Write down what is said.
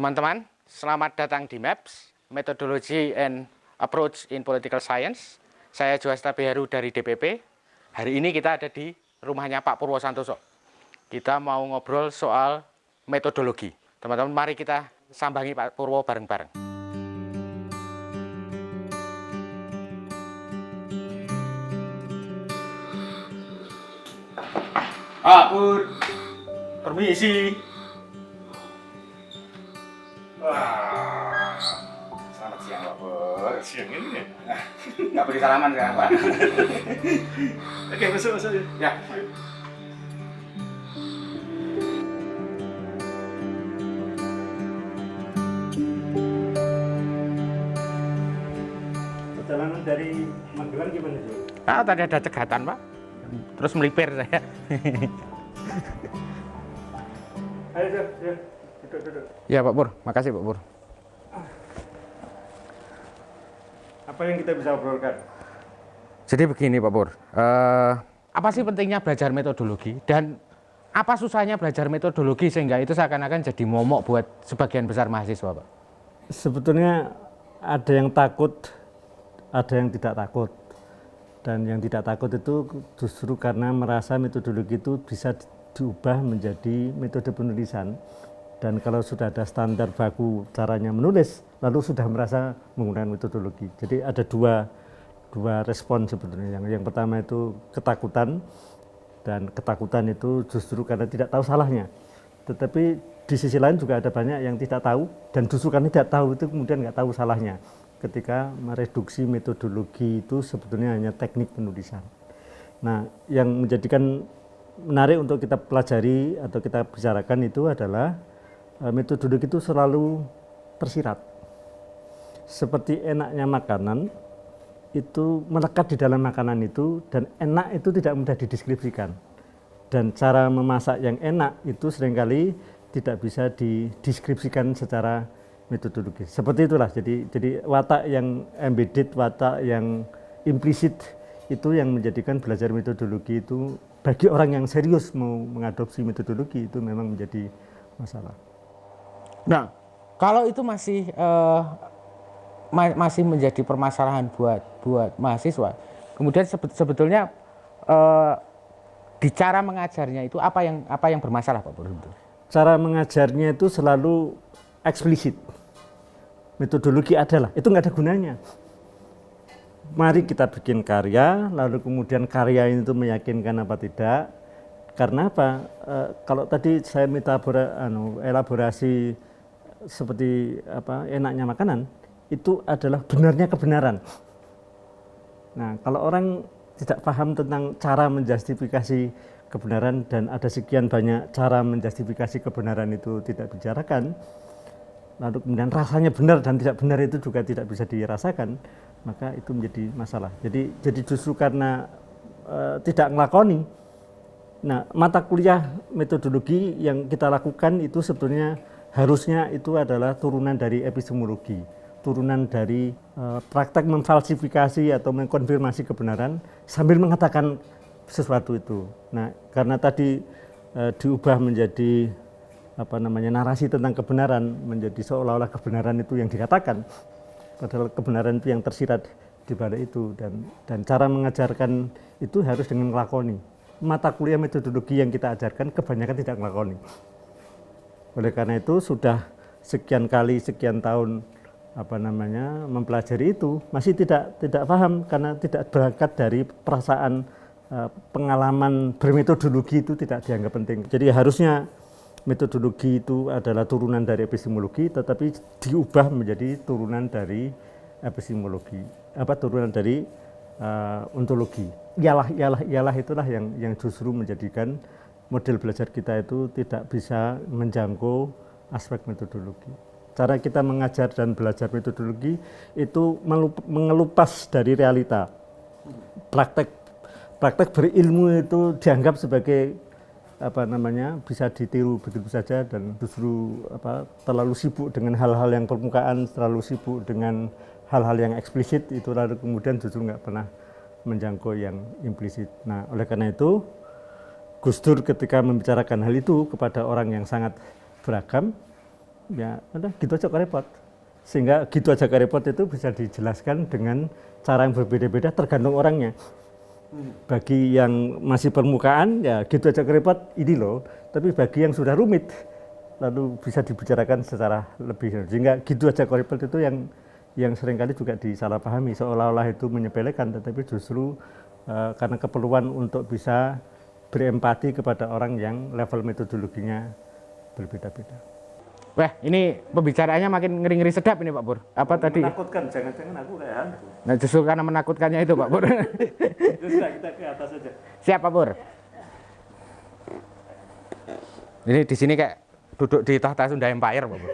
Teman-teman, selamat datang di MAPS, Methodology and Approach in Political Science. Saya Juwasta Beheru dari DPP. Hari ini kita ada di rumahnya Pak Purwo Santoso. Kita mau ngobrol soal metodologi. Teman-teman, mari kita sambangi Pak Purwo bareng-bareng. Pak Pur, permisi. Wah, selamat siang Pak Pur. Siang ini ya? Nggak boleh salaman sekarang Pak. Oke, masuk ya. Ya. Perjalanan dari Magelang gimana Jo? Tadi ada cegatan Pak, terus melipir saya. Ayo Jo, duduk. Ya Pak Pur, makasih Pak Pur. Apa yang kita bisa obrolkan? Jadi begini Pak Pur, apa sih pentingnya belajar metodologi dan apa susahnya belajar metodologi sehingga itu seakan-akan jadi momok buat sebagian besar mahasiswa Pak? Sebetulnya ada yang takut, ada yang tidak takut. Dan yang tidak takut itu justru karena merasa metodologi itu bisa diubah menjadi metode penulisan. Dan kalau sudah ada standar baku caranya menulis, lalu sudah merasa menggunakan metodologi. Jadi ada dua respon sebetulnya. Yang pertama itu ketakutan, dan ketakutan itu justru karena tidak tahu salahnya. Tetapi di sisi lain juga ada banyak yang tidak tahu, dan justru karena tidak tahu itu kemudian nggak tahu salahnya. Ketika mereduksi metodologi itu sebetulnya hanya teknik penulisan. Nah, yang menjadikan menarik untuk kita pelajari atau kita bicarakan itu adalah metodologi itu selalu tersirat. Seperti enaknya makanan, itu melekat di dalam makanan itu, dan enak itu tidak mudah dideskripsikan. Dan cara memasak yang enak itu seringkali tidak bisa dideskripsikan secara metodologi. Seperti itulah, jadi watak yang embedded, watak yang implisit itu yang menjadikan belajar metodologi itu bagi orang yang serius mau mengadopsi metodologi itu memang menjadi masalah. Nah, kalau itu masih menjadi permasalahan buat mahasiswa, kemudian sebetulnya di cara mengajarnya itu apa yang bermasalah Pak Pur? Cara mengajarnya itu selalu eksplisit. Metodologi adalah, itu nggak ada gunanya. Mari kita bikin karya, lalu kemudian karya itu meyakinkan apa tidak. Karena apa? Kalau tadi saya minta elaborasi seperti apa enaknya makanan, itu adalah benarnya kebenaran. Nah, kalau orang tidak paham tentang cara menjustifikasi kebenaran dan ada sekian banyak cara menjustifikasi kebenaran itu tidak dibicarakan, lalu kemudian rasanya benar dan tidak benar itu juga tidak bisa dirasakan, maka itu menjadi masalah. Jadi justru karena tidak ngelakoni. Nah, mata kuliah metodologi yang kita lakukan itu sebetulnya harusnya itu adalah turunan dari epistemologi, turunan dari praktek memfalsifikasi atau mengkonfirmasi kebenaran sambil mengatakan sesuatu itu. Nah, karena tadi diubah menjadi narasi tentang kebenaran, menjadi seolah-olah kebenaran itu yang dikatakan, padahal kebenaran itu yang tersirat di balik itu, dan cara mengajarkan itu harus dengan melakoni. Mata kuliah metodologi yang kita ajarkan kebanyakan tidak melakoni. Oleh karena itu sudah sekian tahun mempelajari itu masih tidak paham karena tidak berangkat dari perasaan pengalaman bermetodologi itu tidak dianggap penting. Jadi harusnya metodologi itu adalah turunan dari epistemologi, tetapi diubah menjadi turunan dari epistemologi, turunan dari ontologi. Ialah itulah yang justru menjadikan model belajar kita itu tidak bisa menjangkau aspek metodologi. Cara kita mengajar dan belajar metodologi itu mengelupas dari realita. Praktek berilmu itu dianggap sebagai bisa ditiru begitu saja, dan justru terlalu sibuk dengan hal-hal yang permukaan, terlalu sibuk dengan hal-hal yang eksplisit itu, lalu kemudian justru nggak pernah menjangkau yang implisit. Nah, oleh karena itu Gus Dur ketika membicarakan hal itu kepada orang yang sangat beragam, ya udah gitu aja kok repot. Sehingga gitu aja kok repot itu bisa dijelaskan dengan cara yang berbeda-beda tergantung orangnya. Bagi yang masih permukaan ya gitu aja kok repot ini loh, tapi bagi yang sudah rumit lalu bisa dibicarakan secara lebih, sehingga gitu aja kok repot itu yang seringkali juga disalahpahami, seolah-olah itu menyepelekan, tetapi justru karena keperluan untuk bisa berempati kepada orang yang level metodologinya berbeda-beda. Wah, ini pembicaraannya makin ngeri-ngeri sedap ini Pak Pur. Apa tadi? Menakutkan, jangan-jangan aku kayak hantu. Nah, justru karena menakutkannya itu Pak Pur. Sudah, kita ke atas saja. Siap Pak Pur. Ini di sini kayak duduk di tahta Sunda Empire Pak Pur.